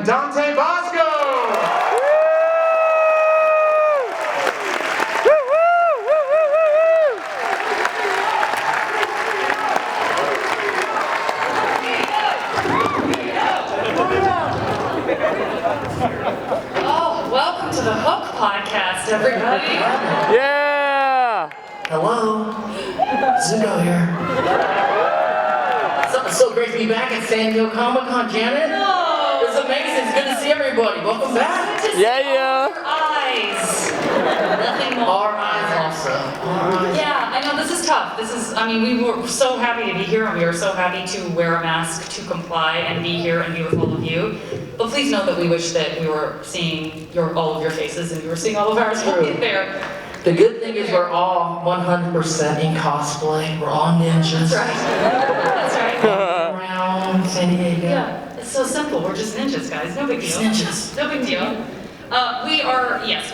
and Dante Basco! Oh, welcome to the Hook Podcast, everybody. Yeah! Hello, Zuko here. It's so great to be back at San Diego Comic-Con, Janet. Oh, It's amazing. It's good to see everybody. Welcome back. good to see Yeah. your eyes. Nothing more. Our eyes also. Our eyes. Yeah, I know this is tough. We were so happy to be here, and we are so happy to wear a mask, to comply, and be here and be with all of you. But please know that we wish that we were seeing all of your faces, and we were seeing all of ours. We'll get there. The good thing is we're all 100% in cosplay. We're all ninjas. That's right. That's right. Around San Diego. Yeah, it's so simple. We're just ninjas, guys. No big deal. Ninjas. No big deal.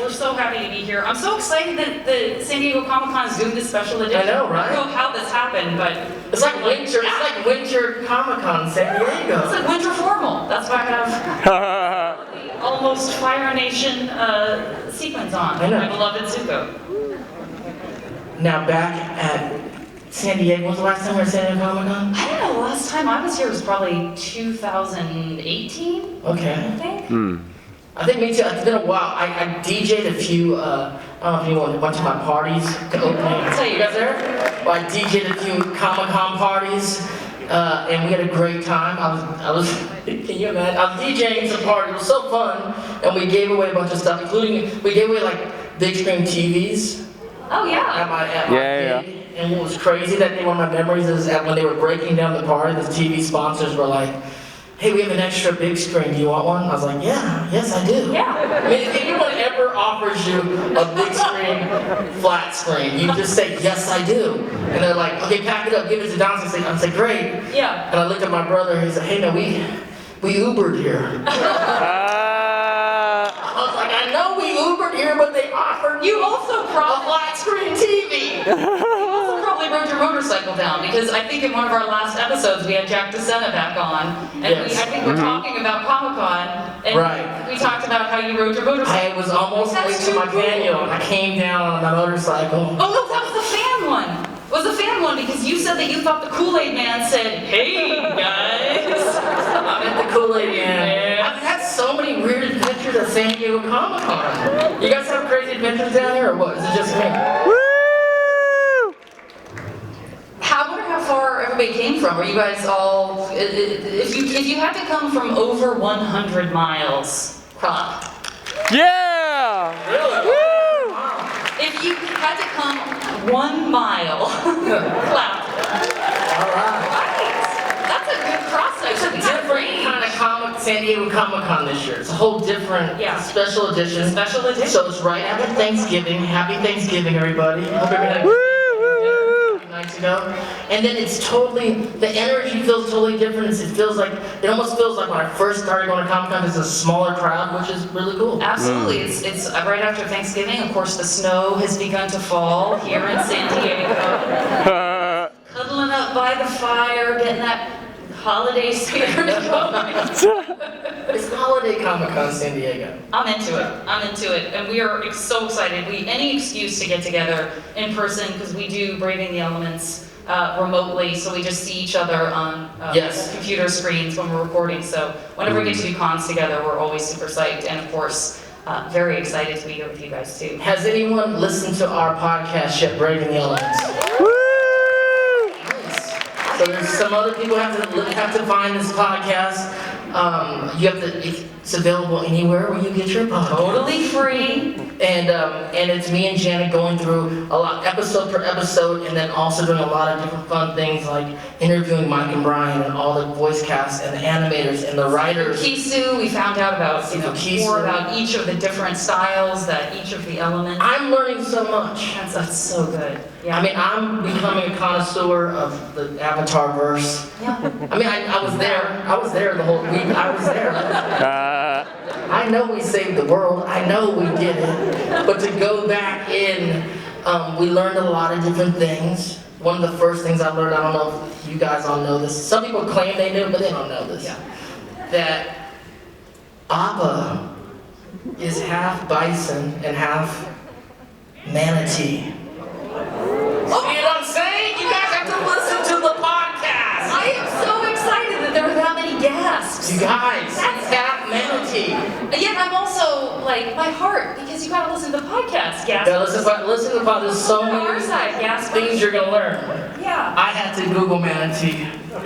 We're so happy to be here. I'm so excited that the San Diego Comic-Con is doing this special edition. I know, right? I don't know how this happened, but It's like winter. It's like winter Comic-Con in San it's Diego. like winter formal. That's why I have the almost Fire Nation sequins on. I know. My beloved Zuko. Now back at San Diego. When was the last time we were at San Diego Comic-Con? I don't know. The last time I was here was probably 2018. Okay. I think. I think me too. It's been a while. I DJ'd a few, I don't know if anyone went to my parties. I'll tell you. You guys there? Well, I DJ'd a few Comic-Con parties, and we had a great time. I was, can you imagine? I was DJing some parties. It was so fun, and we gave away a bunch of stuff, including, we gave away like big screen TVs Oh yeah. at my Yeah, gig. And what was crazy that day, one of my memories is that when they were breaking down the party, the TV sponsors were like, hey, we have an extra big screen, do you want one? I was like, yeah, yes I do. Yeah. I mean, if anyone ever offers you a big screen, flat screen, you just say, yes I do. And they're like, okay, pack it up, give it to Dante. I was like, great. Yeah. And I looked at my brother, and he said, hey man, we Ubered here. I was like, I know we Ubered here, but they offered You also a probably flat screen TV. rode your motorcycle down, because I think in one of our last episodes we had Jack DeSena back on, and Yes. I think we're talking about Comic-Con, and Right. we talked about how you rode your motorcycle. I was almost late to my canyon. I came down on my motorcycle. Oh no, that was the fan one. It was the fan one, because you said that you thought the Kool-Aid Man said, hey guys. I'm at the Kool-Aid Man. Yeah. I've had so many weird adventures at San Diego Comic-Con. You guys have crazy adventures down here, or what? Is it just me? I wonder how far everybody came from. Were you guys all, if you had to come from over 100 miles, clap. Yeah! Really? Woo! Wow. If you had to come 1 mile, clap. All right. Right. That's a good cross It's a section. different kind of San Diego Comic-Con this year. It's a whole different special edition. Special edition. So it's right after Thanksgiving. Happy Thanksgiving, everybody. Hope everybody had a Woo, good woo, woo. dinner nights ago. And then it's totally, the energy feels totally different. It almost feels like when I first started going to Comic-Con, it's a smaller crowd, which is really cool. Absolutely. It's right after Thanksgiving. Of course, the snow has begun to fall here in San Diego. Cuddling up by the fire, getting that holiday spirit going. It's the holiday Comic-Con San Diego. I'm into it. And we are so excited. Any excuse to get together in person, because we do Braving the Elements remotely, so we just see each other on Yes. computer screens when we're recording. So whenever we get to do cons together, we're always super psyched. And of course, very excited to be here with you guys too. Has anyone listened to our podcast yet, Braving the Elements? Woo! So there's some other people have to find this podcast. It's available anywhere where you get your podcast. Totally free. And it's me and Janet going through a lot, episode per episode, and then also doing a lot of different fun things like interviewing Mike and Brian and all the voice casts and the animators and the writers. Kisu, we found out about Kisu. more about each of the different styles, that each of the elements. I'm learning so much. That's so good. Yeah. I mean, I'm becoming a connoisseur of the Avatar verse. Yeah. I mean, I was there. I was there the whole week. I was there. I know we saved the world. I know we did it. But to go back in, we learned a lot of different things. One of the first things I learned, I don't know if you guys all know this. Some people claim they knew, but they don't know this. Yeah. That Appa is half bison and half manatee. Oh, you know what I'm saying? You guys have to listen to the podcast. I am so excited that there were that many gasps. You guys, it's half manatee. Yet I'm also like my heart because you gotta listen to the podcast. Gasp. Yeah, listen to the podcast. There's so On our many side, gasp. things you're gonna learn. Yeah. I had to Google manatee. I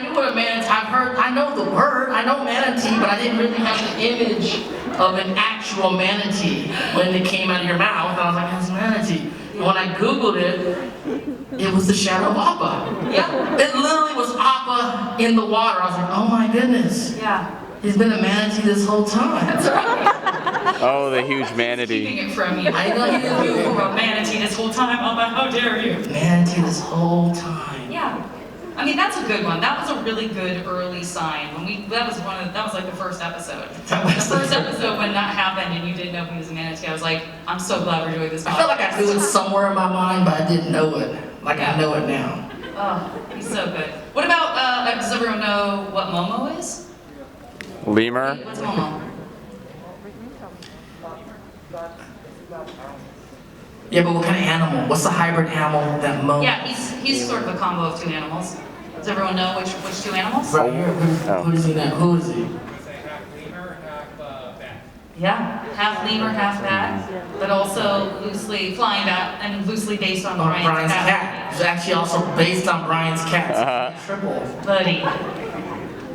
knew what a manatee. I know the word. I know manatee, but I didn't really have the image of an actual manatee when it came out of your mouth. And I was like, that's manatee. And when I Googled it, it was the shadow of Appa. Yeah. It literally was Appa in the water. I was like, oh my goodness. Yeah. He's been a manatee this whole time. That's right. Oh, the huge manatee. Keeping it from you. I know You were a manatee this whole time. Oh, how dare you? Manatee this whole time. Yeah. I mean, that's a good one. That was a really good early sign. That was like the first episode. That was The first episode when that happened and you didn't know he was a manatee. I was like, I'm so glad we're doing this podcast. I felt like I knew it somewhere in my mind, but I didn't know it. Like I know it now. Oh, he's so good. What about, does everyone know what Momo is? Lemur. What's Momo? Yeah, but what kind of animal? What's the hybrid animal that Mo? Yeah, he's sort of a combo of two animals. Does everyone know which two animals? Right here. Who does he know? Who is he? Yeah, half lemur, half bat, but also loosely flying bat and loosely based on Brian's cat. It's actually also based on Brian's cat. Triple. Buddy.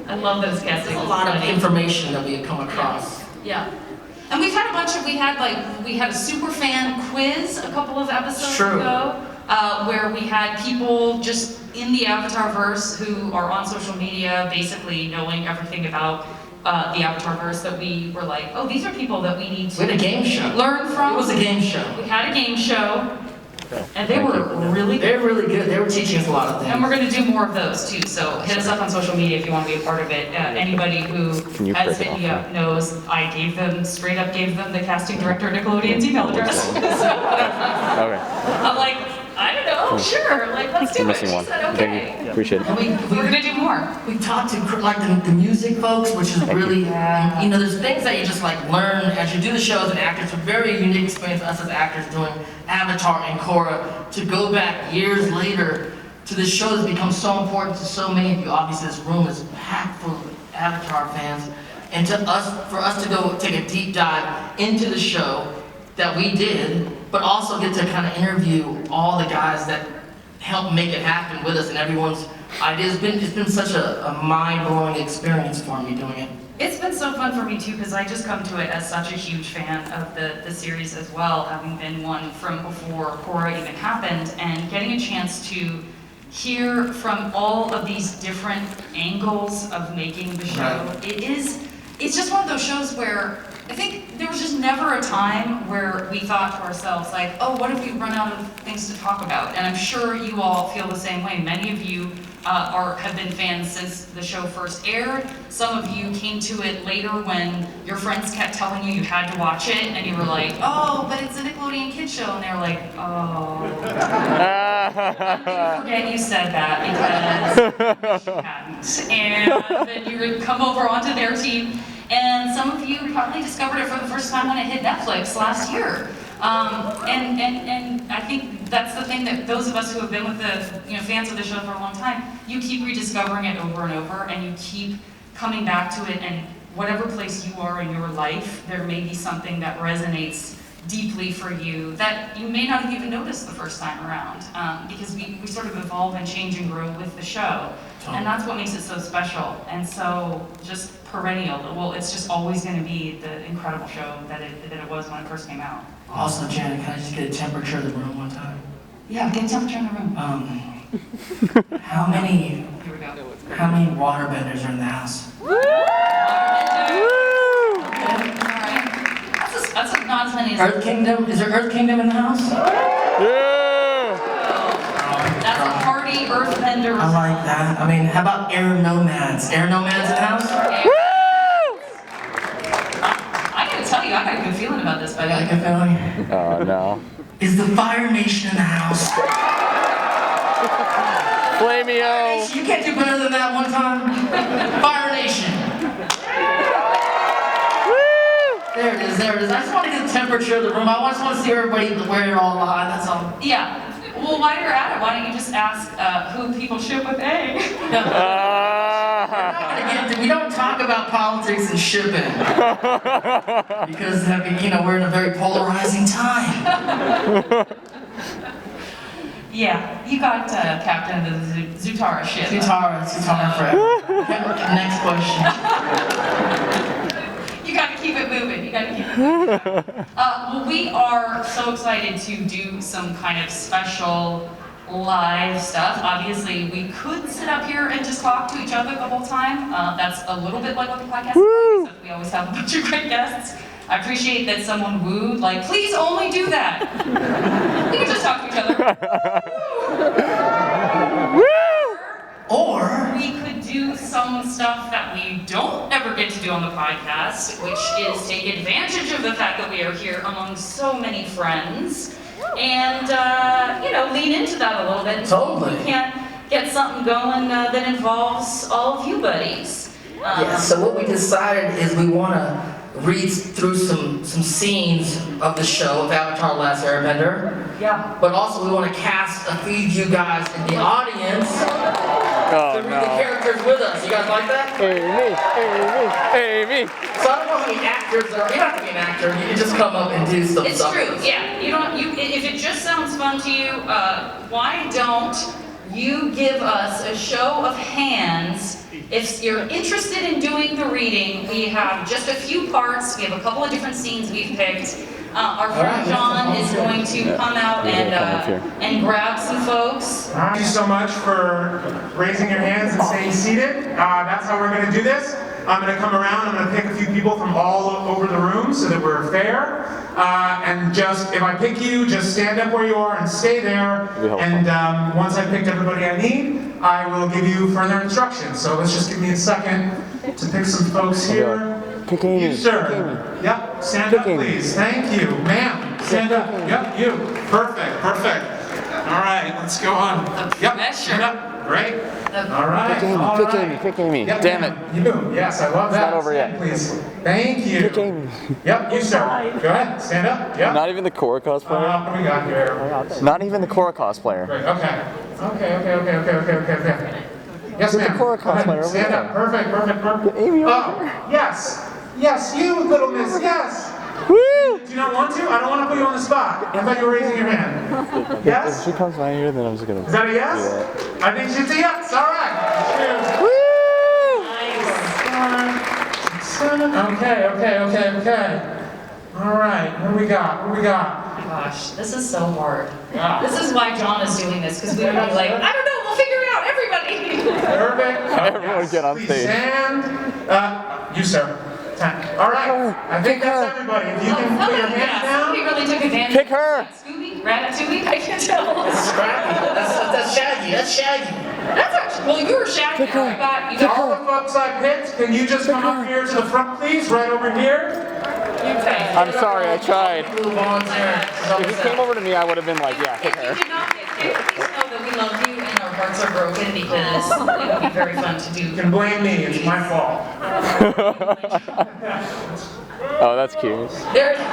I love those cats. There's a lot of information that we have come across. Yeah. And we've had we had a super fan quiz a couple of episodes ago, where we had people just in the Avatarverse who are on social media, basically knowing everything about the Avatarverse, that we were like, oh, these are people that we need to We had a game show. learn from. It was a game show. We had a game show, and they were really good. They're really good. They were teaching us a lot of things. And we're going to do more of those too, so hit us up on social media if you want to be a part of it. Anybody who has hit me up knows I straight up gave them the casting director Nickelodeon's email address. Okay. I'm like, I don't know, sure, like let's do We're it. missing She one. said okay. Thank you. Appreciate it. And We're going to do more. we talked to like the music folks, which is really, you know, there's things that you just like learn as you do the show as an actor. It's a very unique experience for us as actors doing Avatar and Korra to go back years later to this show that's become so important to so many of you. Obviously, this room is packed full of Avatar fans, and for us to go take a deep dive into the show that we did, but also get to kind of interview all the guys that helped make it happen with us and everyone's ideas. It's been such a mind-blowing experience for me doing it. It's been so fun for me too, because I just come to it as such a huge fan of the series as well, having been one from before Korra even happened, and getting a chance to hear from all of these different angles of making the show. It's just one of those shows where I think there was just never a time where we thought to ourselves like, oh, what if we run out of things to talk about? And I'm sure you all feel the same way. Many of you have been fans since the show first aired. Some of you came to it later when your friends kept telling you had to watch it, and you were like, oh, but it's a Nickelodeon kids show, and they were like, oh. I forget you said that because you hadn't. And then you would come over onto their team, and some of you probably discovered it for the first time when it hit Netflix last year. And I think that's the thing that those of us who have been with the fans of the show for a long time, you keep rediscovering it over and over, and you keep coming back to it, and whatever place you are in your life, there may be something that resonates deeply for you that you may not have even noticed the first time around, because we sort of evolve and change and grow with the show. And that's what makes it so special and so just perennial. Well, it's just always going to be the incredible show that it was when it first came out. Also, Janet, can I just get a temperature of the room one time? Yeah, get a temperature in the room. How many Here we go. waterbenders are in the house? Alright. That's not as many as Earth Kingdom? Is there Earth Kingdom in the house? Yeah. That's a party earthbender. I like that. I mean, how about air nomads? Air nomads in the house? I gotta tell you, I got a good feeling about this, by the Like way. a feeling? Oh no. Is the Fire Nation in the house? Flamio. You can't do better than that one time. Fire Nation. temperature of the room. I just want to see everybody where it all lies. That's all. Yeah. Well, while you're at it, why don't you just ask who people ship with A? We don't talk about politics and shipping because we're in a very polarizing time. Yeah, you got Captain of the Zutara ship. Zutara forever. Next question. You gotta keep it moving. Well, we are so excited to do some kind of special live stuff. Obviously, we could sit up here and just talk to each other the whole time. That's a little bit like what the podcast is, except we always have a bunch of great guests. I appreciate that someone wooed, like, please only do that. We can just talk to each other. Or we could do some stuff that we don't ever get to do on the podcast, which is take advantage of the fact that we are here among so many friends and, lean into that a little bit. And Totally. We can get something going that involves all of you buddies. Yeah, so what we decided is we want to read through some scenes of the show of Avatar: The Last Airbender. Yeah. But also we want to cast a few of you guys in the audience to read the characters with us. You guys like that? Hey, me. So I don't know how many actors there are. You don't have to be an actor. You can just come up and do stuff. It's true, yeah. If it just sounds fun to you, why don't you give us a show of hands? If you're interested in doing the reading, we have just a few parts. We have a couple of different scenes we've picked. Our friend John is going to come out and grab some folks. Thank you so much for raising your hands and staying seated. That's how we're going to do this. I'm going to come around. I'm going to pick a few people from all over the room so that we're fair. And just, if I pick you, just stand up where you are and stay there. And once I've picked everybody I need, I will give you further instructions. So let's just give me a second to pick some folks here. You, sir. Yep, stand up, please. Thank you. Ma'am, stand up. Yep, you. Perfect. All right, let's go on. Yep, stand up. Great. All right. Pick Amy. Yep, Damn it. You. Yes, I love that. It's not over yet. Please. Thank you. Pick Amy. Yep, you, sir. Go ahead. Stand up. Yep. Not even the Korra cosplayer? What do we got here? Not even the Korra cosplayer. Great. Okay. Yes, ma'am. The Korra cosplayer over Stand there. up. Perfect. Amy over Oh, yes. Yes, you, little miss. Yes. Woo! Do you not want to? I don't want to put you on the spot. I thought you were raising your hand. Yes? If she comes by here, then I'm just gonna. Is that a yes? I think she's a yes. All right. Woo! Okay. All right. What do we got? Oh my gosh, this is so hard. This is why John is doing this, because we would be like, I don't know, we'll figure it out, everybody. Perfect. Everyone get on Please stage. stand. You, sir. All right. I think that's everybody. If you can put your hands down. Somebody really took advantage. Pick her. Scooby? Ratatouille? I can't tell. Scrappy. That's Shaggy. That's Actually, well, you were Shaggy. You got All the folks I picked, can you just come up here to the front, please? Right over here. I'm sorry, I tried. Blue volunteer. If you came over to me, I would have been like, yeah, pick If you her. did not get picked, please know that we love you and our hearts are broken because it would be very fun to do. You can blame me. It's my fault. Oh, that's cute. There it is.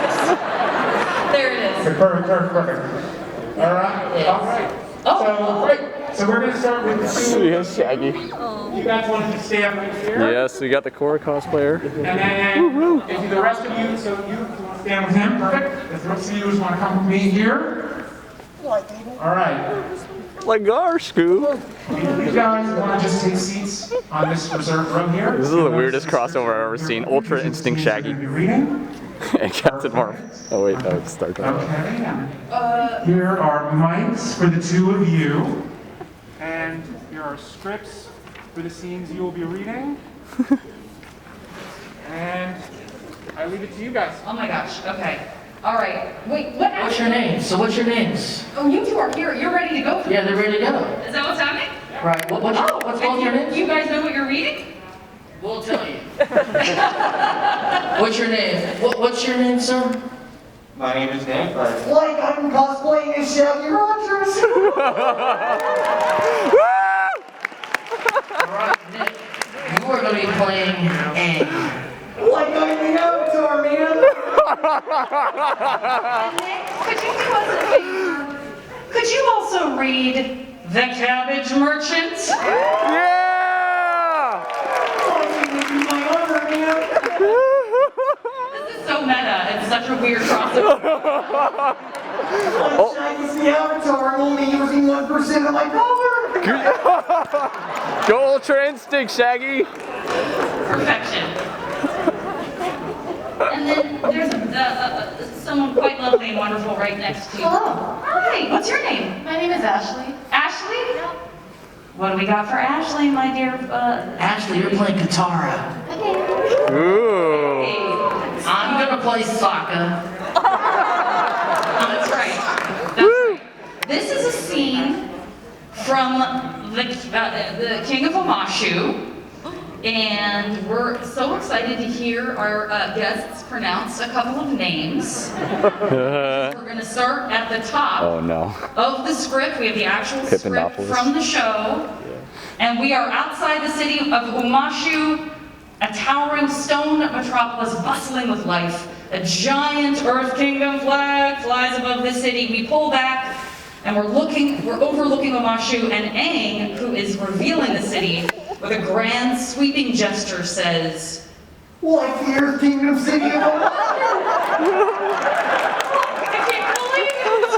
There it is. Okay, perfect. All right. So, great. So we're going to start with the two. Yes, Shaggy. You guys want to stay up right here? Yes, we got the Korra cosplayer. And then if the rest of you, so you want to stand with him, perfect. If the rest of you just want to come with me here. All right. Like our Scoob. You guys want to just take seats on this reserved row here? This is the weirdest crossover I've ever seen. Ultra Instinct Shaggy. Reading. And Captain Marvel. Oh wait, no, it's Star Trek. Okay. Here are mics for the two of you. And here are scripts for the scenes you will be reading. And I leave it to you guys. Oh my gosh, okay. All right. Wait, what? What's your name? So what's your names? Oh, you two are here. You're ready to go. Yeah, they're ready to go. Is that what's happening? Right. What's both your names? You guys know what you're reading? We'll tell you. What's your name? What's your name, sir? My name is Nick. Like I'm cosplaying as Shaggy Rogers. Alright, Nick. You are going to be playing Aang. Like I'm the Avatar, man. Nick, could you do us a favor? Could you also read The Cabbage Merchant? Yeah! This is so meta. It's such a weird crossover. I'm Shaggy's the Avatar. I'm only using 1% of my power. Go Ultra Instinct, Shaggy! Perfection. And then there's someone quite lovely and wonderful right next to you. Hello. Hi, what's your name? My name is Ashley. Ashley? What do we got for Ashley, my dear? Ashley, you're playing Katara. Okay. Ooh. Hey, I'm gonna play Sokka. that's right. That's right. This is a scene from the King of Omashu. And we're so excited to hear our guests pronounce a couple of names. We're going to start at the top Oh no. of the script. We have the actual script Hippanopolis. from the show. And we are outside the city of Omashu, a towering stone metropolis bustling with life. A giant Earth Kingdom flag flies above the city. We pull back and we're overlooking Omashu, and Aang, who is revealing the city, with a grand sweeping gesture says, Like the Earth Kingdom City of Omaha. I can't believe it!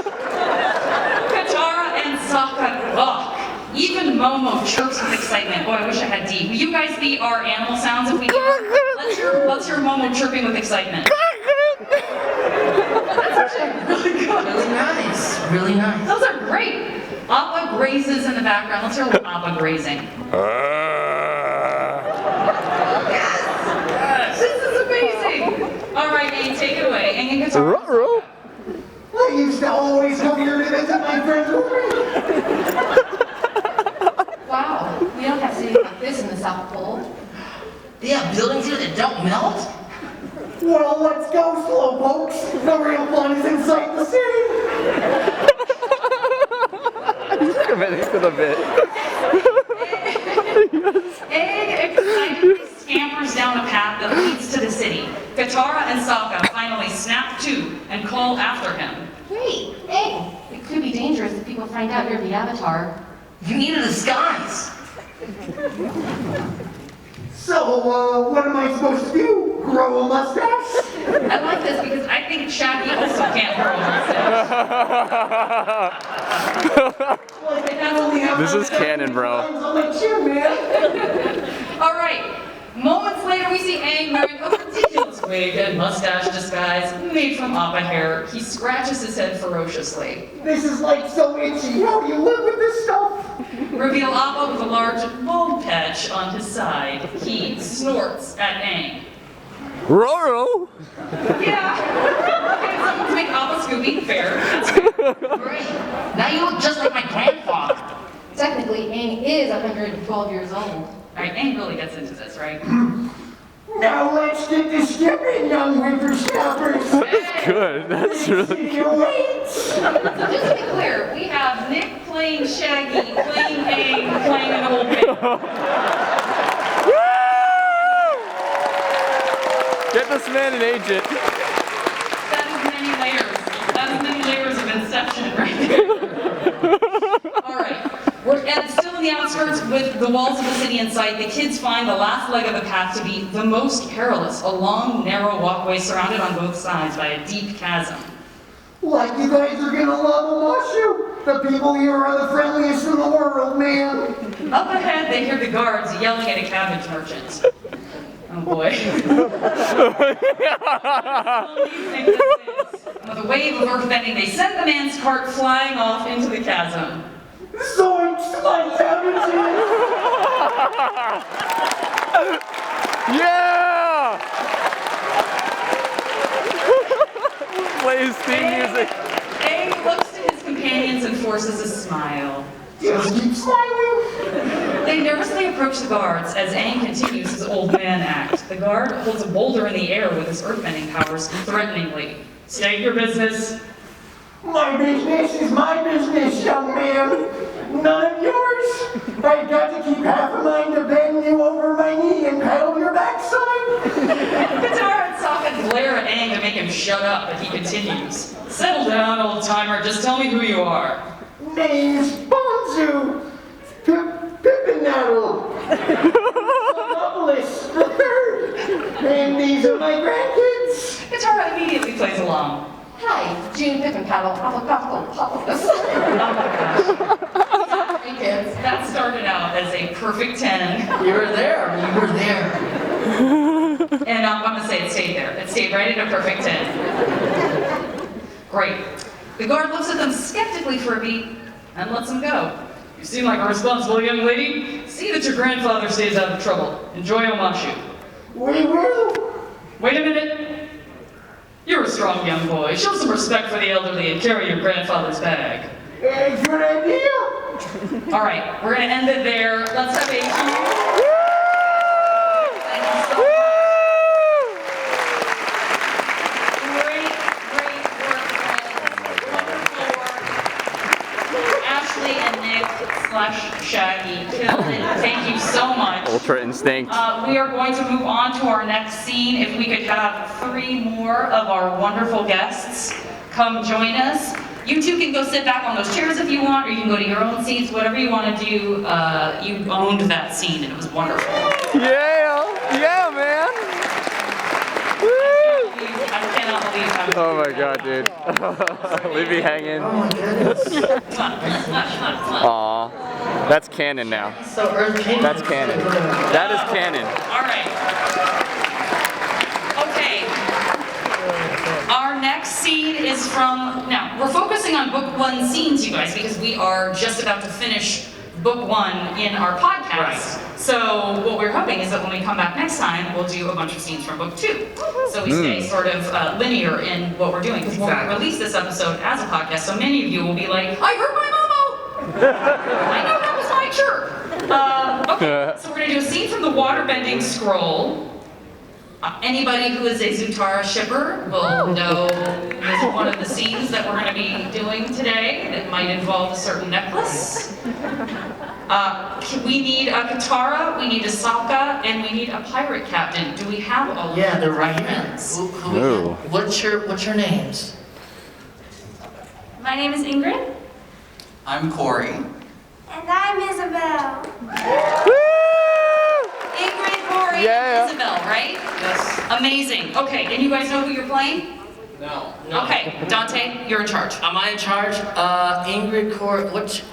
Katara and Sokka gawk. Even Momo chirps with excitement. Oh, I wish I had D. Will you guys be our animal sounds if we can? Let's hear Momo chirping with excitement. That's actually really good. Really nice. Really nice. Those are great. Appa grazes in the background. Let's hear a little Appa grazing. This is amazing. All right, Aang, take it away. Aang and Katara. Ruh-roh. I used to always come here to visit my friends over. Wow. We don't have cities like this in the South Pole. They have buildings here that don't melt? Well, let's go, slowpokes. The real fun is inside the city. He's committing to the bit. Aang excitedly scampers down a path that leads to the city. Katara and Sokka finally snap to and call after him. Wait, hey. It could be dangerous if people find out you're the Avatar. You need a disguise. So, what am I supposed to do? Grow a mustache? I like this because I think Shaggy also can't grow a mustache. This is canon, bro. I'll let you, man. All right. Moments later, we see Aang wearing a ridiculous wig and mustache disguise made from Appa hair. He scratches his head ferociously. This is like so itchy. How do you live with this stuff? Reveal Appa with a large bald patch on his side. He snorts at Aang. Ruh-roh. Yeah. Okay, someone to make Appa Scooby. Fair. Great. Now you look just like my grandfather. Technically, Aang is 112 years old. All right, Aang really gets into this, right? Now let's get to skipping, young whippersnappers. That's good. That's really good. So just to be clear, we have Nick playing Shaggy, playing Aang, playing an old man. Woo! Get this man an agent. That is many layers. That is many layers of Inception right there. All right. We're still in the outskirts with the walls of the city in sight. The kids find the last leg of the path to be the most perilous, a long, narrow walkway surrounded on both sides by a deep chasm. Like you guys are gonna love Omashu. The people here are the friendliest in the world, man. Up ahead, they hear the guards yelling at a cabbage merchant. Oh boy. With a wave of earth bending, they send the man's cart flying off into the chasm. Zoinks, my cabbages! Yeah! Play his theme music. Aang looks to his companions and forces a smile. Just keep smiling. They nervously approach the guards as Aang continues his old man act. The guard holds a boulder in the air with his earthbending powers threateningly. State your business. My business is my business, young man. None of yours. I've got to keep half a mind to bend you over my knee and pedal your backside. Katara and Sokka glare at Aang to make him shut up, but he continues. Settle down, old timer. Just tell me who you are. Name's Bonzu. Pippinaddle. Novelist the third. And these are my grandkids. Katara immediately plays along. Hi, June Pippin Paddle. Hey kids, that started out as a perfect 10. You were there. You were there. And I'm gonna say it stayed there. It stayed right at a perfect 10. Great. The guard looks at them skeptically for a beat and lets them go. You seem like a responsible young lady. See that your grandfather stays out of trouble. Enjoy Omashu. We will. Wait a minute. You're a strong young boy. Show some respect for the elderly and carry your grandfather's bag. Good idea. All right, we're gonna end it there. Let's have a thank you so much. Great work, friends. Wonderful work. Ashley and Nick / Shaggy killed it. Thank you so much. Ultra Instinct. We are going to move on to our next scene. If we could have 3 more of our wonderful guests come join us. You two can go sit back on those chairs if you want, or you can go to your own seats, whatever you want to do. You owned that scene, and it was wonderful. Yeah! Yeah, man! I cannot believe how Oh my god, dude. Leave me hanging. Oh my goodness. Aw. That's canon now. So Earth King. That's canon. That is canon. All right. Okay. Our next scene is from, now, we're focusing on book 1 scenes, you guys, because we are just about to finish book 1 in our podcast. Right. So what we're hoping is that when we come back next time, we'll do a bunch of scenes from book 2. So we stay sort of linear in what we're doing, because when we release this episode as a podcast, so many of you will be like, I heard my Momo! I know that was my chirp! Okay, so we're gonna do a scene from the waterbending scroll. Anybody who is a Zutara shipper will know this is one of the scenes that we're going to be doing today that might involve a certain necklace. We need a Katara, we need a Sokka, and we need a pirate captain. Do we have all of Yeah, them? they're right here. Friends? Ooh. What's your names? My name is Ingrid. I'm Corey. And I'm Isabel. Ingrid, Corey, Yeah. Isabel, right? Yes. Amazing. Okay, and you guys know who you're playing? No. Okay, Dante, you're in charge. Am I in charge? Ingrid, Corey,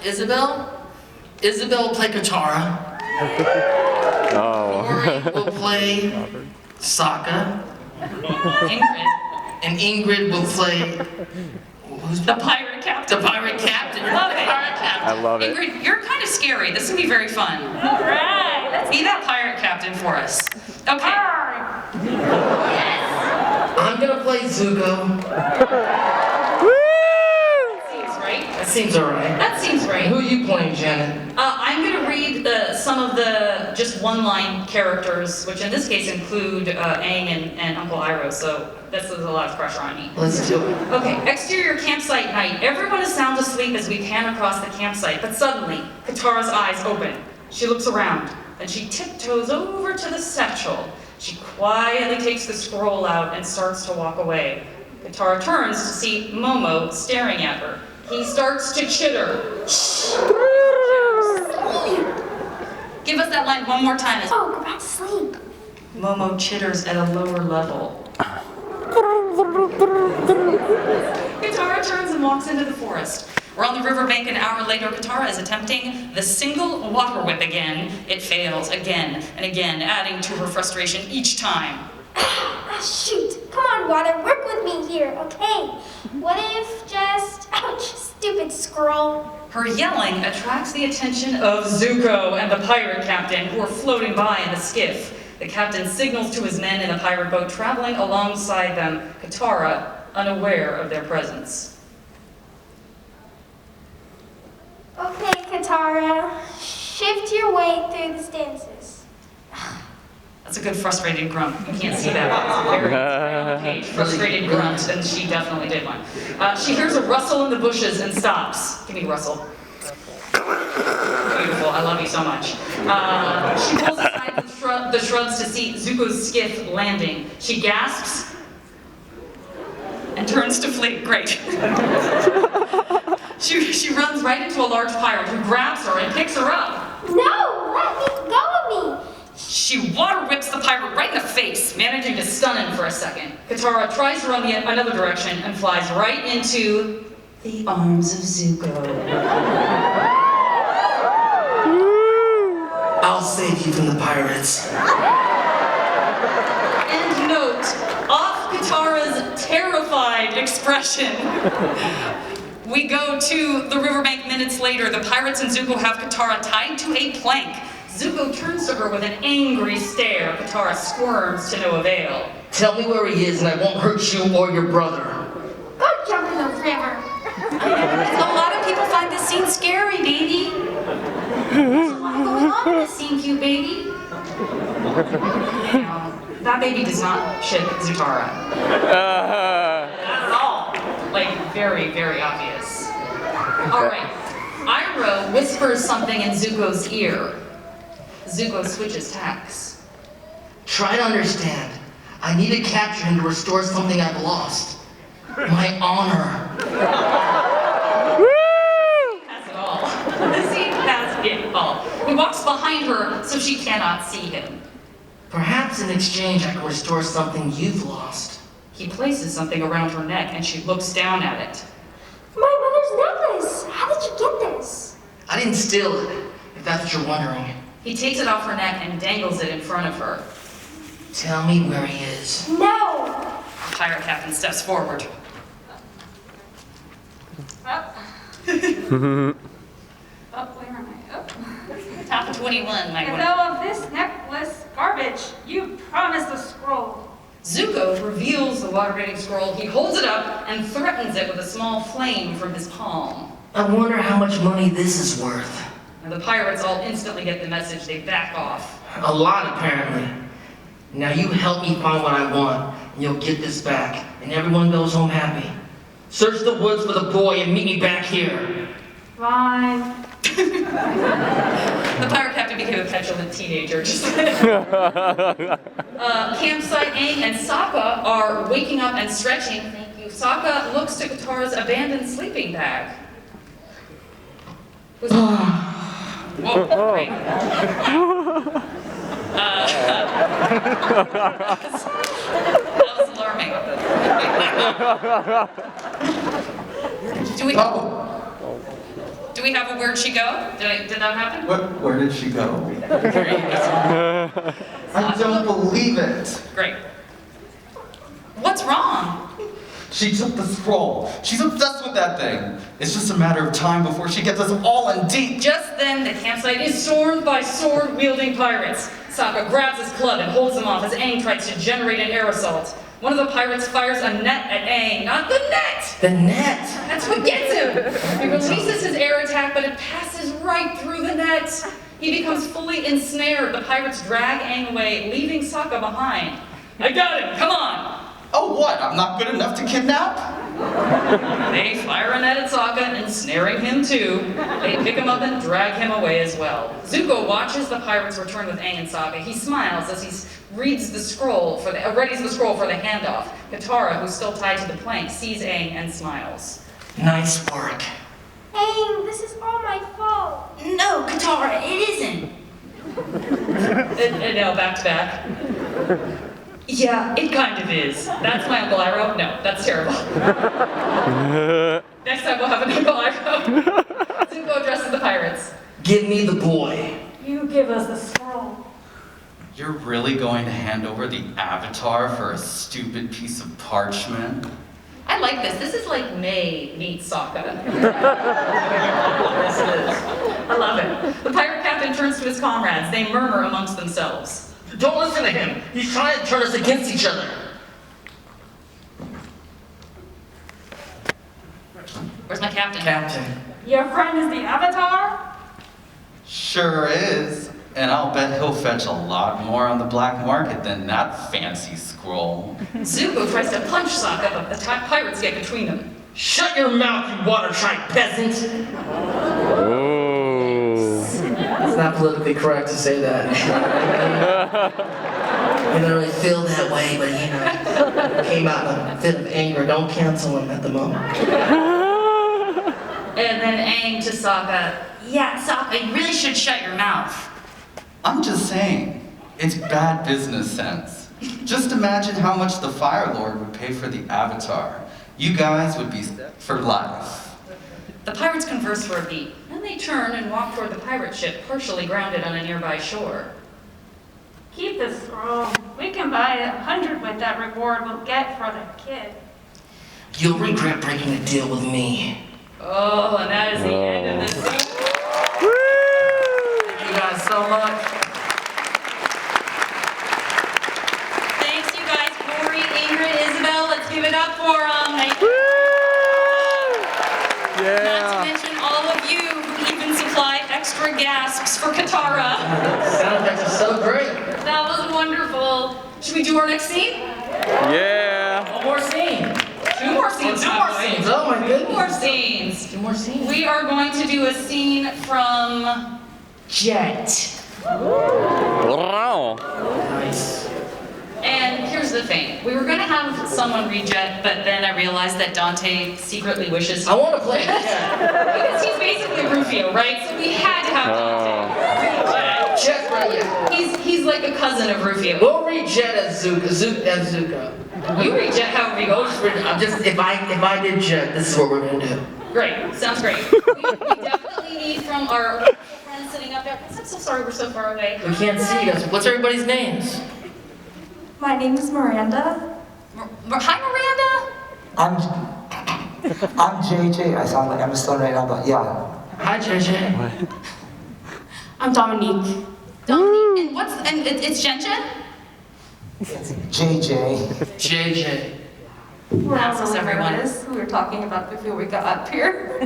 Isabel? Isabel play Katara. Oh. Corey will play Sokka. Ingrid, And Ingrid will play... Who's the pirate captain. the pirate captain? You're Love the it. pirate captain. I love it. Ingrid, you're kind of scary. This is gonna be very fun. All right. Let's Be that pirate captain for us. Okay. I'm gonna play Zuko. Seems right. That seems alright. That seems right. Who are you playing, Janet? I'm gonna read some of the just one-line characters, which in this case include Aang and Uncle Iroh. So this is a lot of pressure on me. Let's do it. Okay, exterior campsite night. Everyone is sound asleep as we pan across the campsite, but suddenly, Katara's eyes open. She looks around, and she tiptoes over to the satchel. She quietly takes the scroll out and starts to walk away. Katara turns to see Momo staring at her. He starts to chitter. Shh. Give us that line one more time. Oh, go back to sleep. Momo chitters at a lower level. Katara turns and walks into the forest. We're on the riverbank an hour later. Katara is attempting the single water whip again. It fails again and again, adding to her frustration each time. Shoot, come on, water, work with me here, okay? What if just, ouch, stupid scroll. Her yelling attracts the attention of Zuko and the pirate captain, who are floating by in the skiff. The captain signals to his men in the pirate boat traveling alongside them, Katara unaware of their presence. Okay, Katara, shift your way through the stanzas. That's a good frustrated grunt. You can't see that. It's a very on the page. Frustrated grunt, and she definitely did one. She hears a rustle in the bushes and stops. Give me Russell. Beautiful. I love you so much. She pulls aside the shrubs to see Zuko's skiff landing. She gasps, and turns to flee. Great. She runs right into a large pirate who grabs her and picks her up. No, let me go of me. She water whips the pirate right in the face, managing to stun him for a second. Katara tries to run another direction and flies right into the arms of Zuko. I'll save you from the pirates. End note, off Katara's terrified expression. We go to the riverbank minutes later. The pirates and Zuko have Katara tied to a plank. Zuko turns to her with an angry stare. Katara squirms to no avail. Tell me where he is and I won't hurt you or your brother. Go jump in the river. A lot of people find this scene scary, baby. There's a lot going on in this scene, cute baby. That baby does not ship Zutara. Not at all. Like, very, very obvious. Alright. Iroh whispers something in Zuko's ear. Zuko switches tacks. Try to understand. I need to capture him to restore something I've lost. My honor. Has it all. He has it all. He walks behind her so she cannot see him. Perhaps in exchange I can restore something you've lost. He places something around her neck and she looks down at it. My mother's necklace. How did you get this? I didn't steal it, if that's what you're wondering. He takes it off her neck and dangles it in front of her. Tell me where he is. No. The pirate captain steps forward. Where am I? Top of 21, my Let one. go of this necklace, garbage. You promised a scroll. Zuko reveals the water-breathing scroll. He holds it up and threatens it with a small flame from his palm. I wonder how much money this is worth. And the pirates all instantly get the message. They back off. A lot, apparently. Now you help me find what I want, and you'll get this back, and everyone goes home happy. Search the woods for the boy and meet me back here. Fine. The pirate captain became a petulant teenager. Campsite Aang and Sokka are waking up and stretching. Thank you. Sokka looks to Katara's abandoned sleeping bag. Whoa, great. That was alarming. Do we have a where'd she go? Did that happen? Where did she go? I don't believe it. Great. What's wrong? She took the scroll. She's obsessed with that thing. It's just a matter of time before she gets us all in deep. Just then, the campsite is stormed by sword-wielding pirates. Sokka grabs his club and holds them off as Aang tries to generate an air assault. One of the pirates fires a net at Aang. Not the net! The net! That's what gets him! He releases his air attack, but it passes right through the net. He becomes fully ensnared. The pirates drag Aang away, leaving Sokka behind. I got him! Come on! Oh, what? I'm not good enough to kidnap? They fire a net at Sokka, ensnaring him too. They pick him up and drag him away as well. Zuko watches the pirates return with Aang and Sokka. He smiles as he readies the scroll for the handoff. Katara, who's still tied to the plank, sees Aang and smiles. Nice work. Aang, this is all my fault. No, Katara, it isn't. and now back to back. Yeah, it kind of is. That's my Uncle Iroh? No, that's terrible. Next time we'll have an Uncle Iroh. Zuko addresses the pirates. Give me the boy. You give us the scroll. You're really going to hand over the Avatar for a stupid piece of parchment? I like this. This is like May meets Sokka. This is. I love it. The pirate captain turns to his comrades. They murmur amongst themselves. Don't listen to him. He's trying to turn us against each other. Where's my captain? Captain. Your friend is the Avatar? Sure is. And I'll bet he'll fetch a lot more on the black market than that fancy scroll. Zuko tries to punch Sokka, but the pirates get between them. Shut your mouth, you water-tripe peasant! Oh. It's not politically correct to say that. I didn't really feel that way, but you know, came out in a fit of anger. Don't cancel him at the moment. And then Aang to Sokka. Yeah, Sokka, you really should shut your mouth. I'm just saying, it's bad business sense. Just imagine how much the Fire Lord would pay for the Avatar. You guys would be set for life. The pirates converse for a beat. Then they turn and walk toward the pirate ship, partially grounded on a nearby shore. Keep the scroll. We can buy 100 with that reward we'll get for the kid. You'll regret breaking a deal with me. Oh, and that is the end of this scene. Thank you guys so much. Thanks, you guys. Corey, Ingrid, Isabel. Let's give it up for them. Thank you. Yeah. Not to mention all of you who even supplied extra gasps for Katara. Sound effects are so great. That was wonderful. Should we do our next scene? Yeah. One more scene. Two more scenes. Two more scenes. Oh my goodness. Two more scenes. Two more scenes. We are going to do a scene from Jet. Wow. Nice. And here's the thing. We were going to have someone read Jet, but then I realized that Dante secretly wishes I want to play Jet. because he's basically Rufio, right? So we had to have Dante read Jet. Jet's right here. He's like a cousin of Rufio. We'll read Jet as Zuko. You read Jet however you go. I'm just if I did Jet, this is what we're gonna do. Great. Sounds great. We definitely need from our friends sitting up there. I'm so sorry we're so far away. We can't see you guys. What's everybody's names? My name is Miranda. Hi, Miranda. I'm JJ. I sound like Emma Stone right now, but yeah. Hi, JJ. I'm Dominique. Dominique. And it's Jen Jen? It's JJ. JJ. We're all Asks really everyone. nervous. We were talking about before we got up here.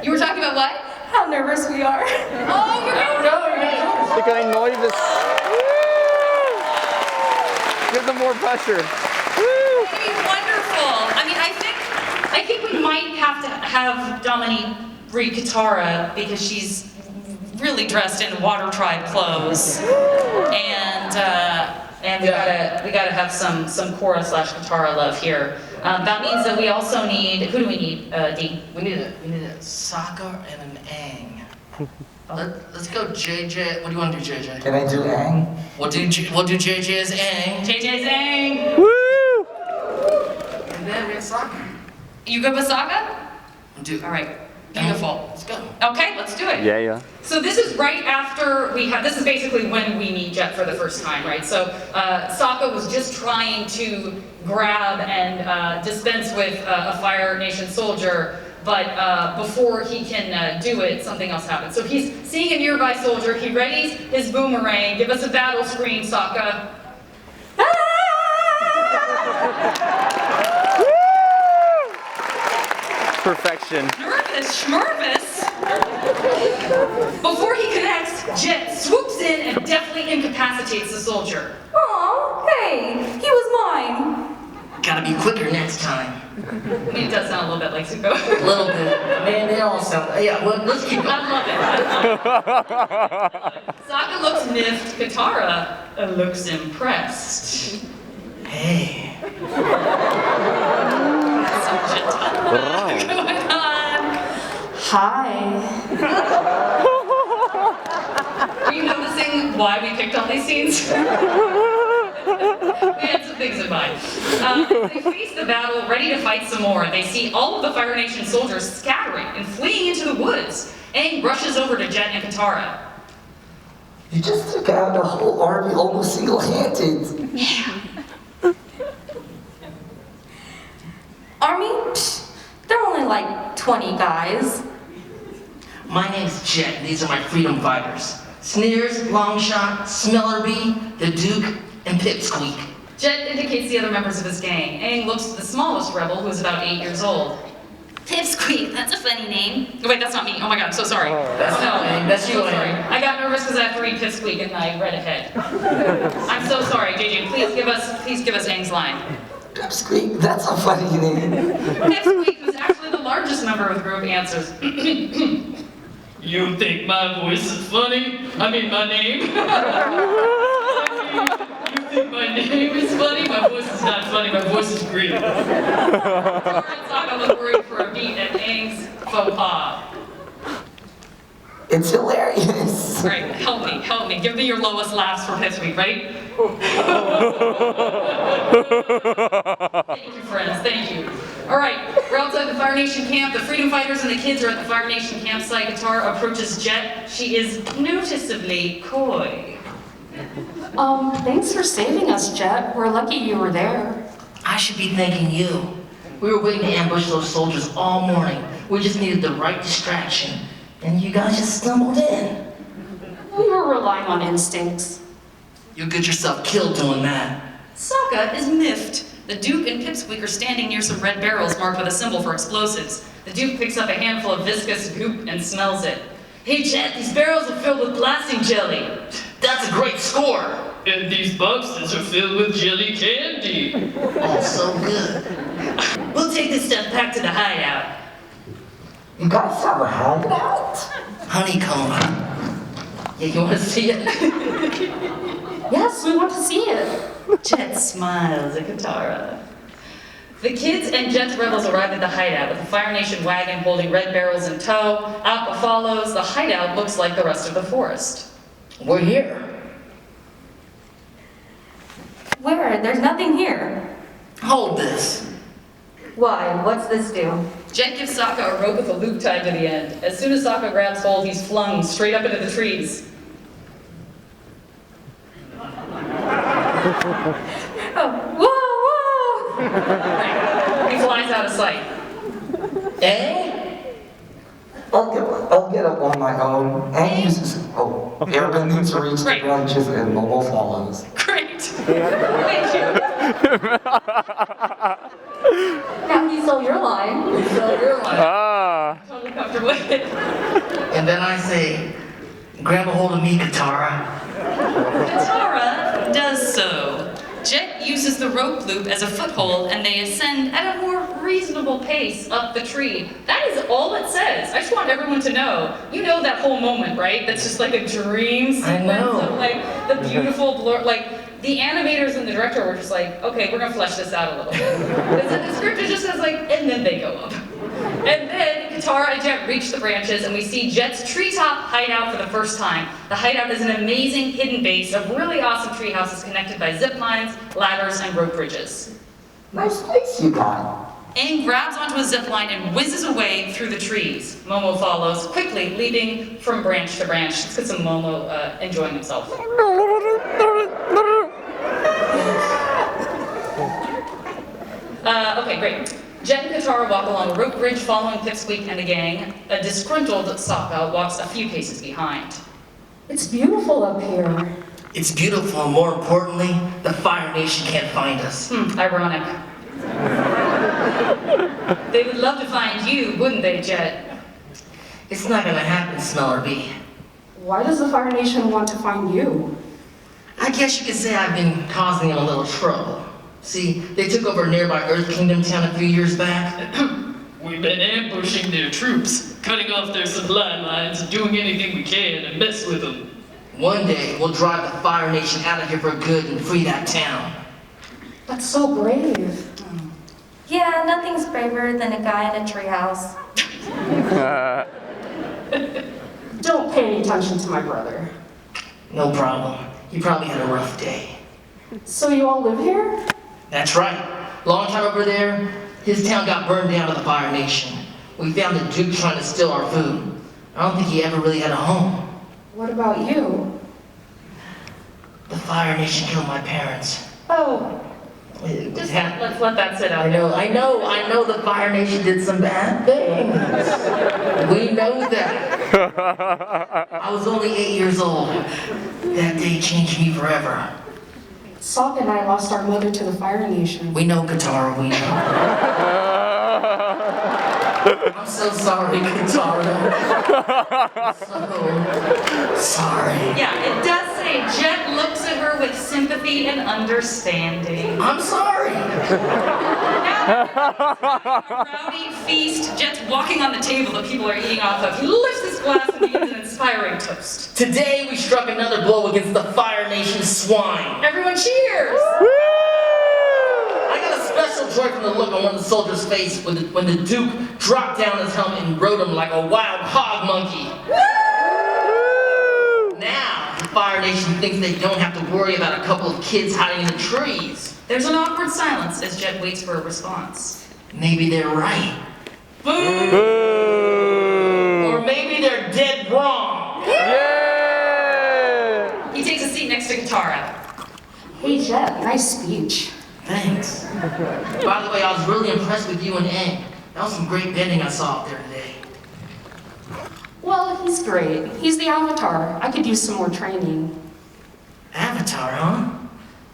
You were talking about what? How nervous we are. Oh, you're Fica em noivas. Give them more pressure. It'd be wonderful. I mean, I think we might have to have Dominique read Katara because she's really dressed in Water Tribe clothes, and we gotta have some Korra / Katara love here. That means that we also need. Who do we need? Dee. We need a Sokka and an Aang. Let's go JJ. What do you want to do, JJ? Can I do Aang? We'll do JJ as Aang. JJ Zhang. Woo! And then we have Sokka. You good with Sokka? Do. All right. Beautiful. Let's go. Okay, let's do it. Yeah. So this is right after this is basically when we meet Jet for the first time, right? So Sokka was just trying to grab and dispense with a Fire Nation soldier, but before he can do it, something else happens. So he's seeing a nearby soldier, he readies his boomerang. Give us a battle scream, Sokka. Perfection. Nervous, schmervous. Before he connects, Jet swoops in and deftly incapacitates the soldier. Oh, hey, he was mine. Gotta be quicker next time. I mean, it does sound a little bit like Zuko. A little bit. Man, they all sound. Yeah, well, let's keep going. I love it. Sokka looks miffed. Katara looks impressed. Hey. Such a ton going on. Hi. Are you noticing why we picked on these scenes? We had some things in mind. As they face the battle, ready to fight some more, they see all of the Fire Nation soldiers scattering and fleeing into the woods. Aang rushes over to Jet and Katara. You just took out a whole army almost single-handed. Yeah. Army? Psh, they're only like 20 guys. My name's Jet, and these are my freedom fighters. Sneers, Longshot, Smellerbee, the Duke, and Pipsqueak. Jet indicates the other members of his gang. Aang looks at the smallest rebel, who is about 8 years old. Pipsqueak, that's a funny name. Oh, wait, that's not me. Oh my god, I'm so sorry. That's not me. That's you, so sorry. Aang. I got nervous because I have to read Pipsqueak and I read ahead. I'm so sorry, JJ. Please give us Aang's line. Pipsqueak, that's a funny name. Pipsqueak, who's actually the largest member of the group, answers. You think my voice is funny? I mean, my name? I mean, you think my name is funny? My voice is not funny, my voice is green. Katara and Sokka look worried for a beat at Aang's faux pas. It's hilarious. All right, help me. Give me your lowest laughs for this week, right? Thank you, friends, thank you. All right, we're outside the Fire Nation camp. The Freedom Fighters and the kids are at the Fire Nation campsite. Katara approaches Jet. She is noticeably coy. Thanks for saving us, Jet. We're lucky you were there. I should be thanking you. We were waiting to ambush those soldiers all morning. We just needed the right distraction. And you guys just stumbled in. We were relying on instincts. You'll get yourself killed doing that. Sokka is miffed. The Duke and Pipsqueak are standing near some red barrels marked with a symbol for explosives. The Duke picks up a handful of viscous goop and smells it. Hey Jet, these barrels are filled with blasting jelly. That's a great score. And these boxes are filled with jelly candy. Oh, so good. We'll take this stuff back to the hideout. You guys have a hideout? Honeycomb. Yeah, you want to see it? Yes, we want to see it. Jet smiles at Katara. The kids and Jet's rebels arrive at the hideout with the Fire Nation wagon holding red barrels in tow. Appa follows. The hideout looks like the rest of the forest. We're here. Where? There's nothing here. Hold this. Why? What's this do? Jet gives Sokka a rope with a loop tied to the end. As soon as Sokka grabs hold, he's flung straight up into the trees. Whoa! He flies out of sight. Eh? I'll get up on my own and uses airbending to reach the branches and Momo follows. Great! Thank you. Now he stole your line. Totally comfortable with it. And then I say, grab a hold of me, Katara. Katara does so. Jet uses the rope loop as a foothold, and they ascend at a more reasonable pace up the tree. That is all it says. I just want everyone to know. You know that whole moment, right? That's just like a dream sequence of like the beautiful blur. Like the animators and the director were just like, okay, we're gonna flesh this out a little bit. The script just says like, and then they go up. And then Katara and Jet reach the branches, and we see Jet's treetop hideout for the first time. The hideout is an amazing hidden base of really awesome tree houses connected by zip lines, ladders, and rope bridges. Nice place you got. Aang grabs onto a zip line and whizzes away through the trees. Momo follows, quickly leaping from branch to branch. Let's get some Momo enjoying himself. Okay, great. Jet and Katara walk along a rope bridge following Pipsqueak and the gang. A disgruntled Sokka walks a few paces behind. It's beautiful up here. It's beautiful, and more importantly, the Fire Nation can't find us. Ironic. They would love to find you, wouldn't they, Jet? It's not gonna happen, Smeller B. Why does the Fire Nation want to find you? I guess you could say I've been causing them a little trouble. See, they took over nearby Earth Kingdom town a few years back. We've been ambushing their troops, cutting off their supply lines, and doing anything we can to mess with them. One day, we'll drive the Fire Nation out of here for good and free that town. That's so brave. Yeah, nothing's braver than a guy in a treehouse. Don't pay any attention to my brother. No problem. He probably had a rough day. So you all live here? That's right. Long time over there, his town got burned down to the Fire Nation. We found the Duke trying to steal our food. I don't think he ever really had a home. What about you? The Fire Nation killed my parents. Oh. Just let's let that sit out. I know the Fire Nation did some bad things. We know that. I was only 8 years old. That day changed me forever. Sokka and I lost our mother to the Fire Nation. We know, Katara, we know. I'm so sorry, Katara. I'm so sorry. Yeah, it does say Jet looks at her with sympathy and understanding. I'm sorry. Now, rowdy feast. Jet's walking on the table that people are eating off of. He lifts his glass and begins an inspiring toast. Today we struck another blow against the Fire Nation swine. Everyone cheers! I got a special joy from the look on one of the soldiers' face when the Duke dropped down his helmet and rode him like a wild hog monkey. Now, the Fire Nation thinks they don't have to worry about a couple of kids hiding in the trees. There's an awkward silence as Jet waits for a response. Maybe they're right. Boom! Or maybe they're dead wrong. Yeah! He takes a seat next to Katara. Hey Jet, nice speech. Thanks. By the way, I was really impressed with you and Aang. That was some great bending I saw up there today. Well, he's great. He's the Avatar. I could use some more training. Avatar, huh?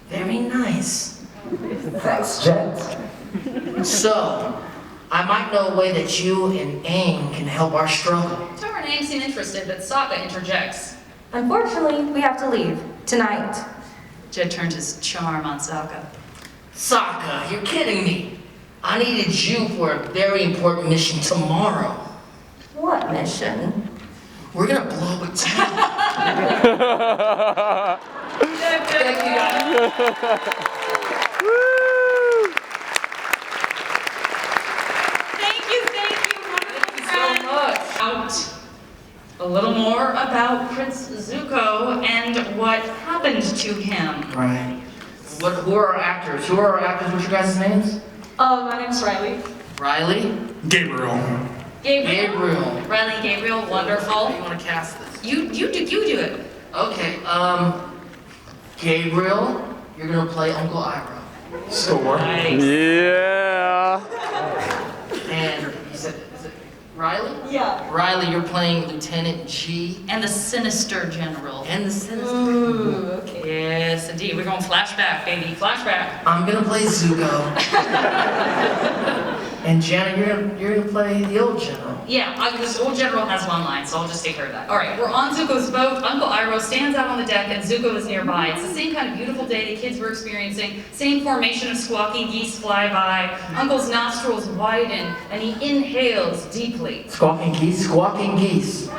Very nice. Thanks, Jet. So, I might know a way that you and Aang can help our struggle. Katara and Aang seem interested, but Sokka interjects. Unfortunately, we have to leave. Tonight. Jet turned his charm on Sokka. Sokka, you're kidding me. I needed you for a very important mission tomorrow. What mission? We're gonna blow a town. Thank you guys. Thank you, Thank you so much. Out a little more about Prince Zuko and what happened to him. Right. Who are our actors? Who are our actors? What's your guys' names? My name's Riley. Riley? Gabriel. Gabriel. Riley, Gabriel, wonderful. How do you want to cast this? You do it. Okay, Gabriel, you're gonna play Uncle Iroh. Score. Nice. Yeah! And you said, is it Riley? Yeah. Riley, you're playing Lieutenant G. And the sinister general. And the Sinister. Ooh, okay. Yes, indeed. We're going flashback, baby. Flashback. I'm gonna play Zuko. And Janet, you're gonna play the old general. Yeah, this old general has one line, so I'll just take care of that. All right, we're on Zuko's boat. Uncle Iroh stands out on the deck, and Zuko is nearby. It's the same kind of beautiful day the kids were experiencing. Same formation of squawking geese fly by. Uncle's nostrils widen, and he inhales deeply. Squawking geese, squawking geese.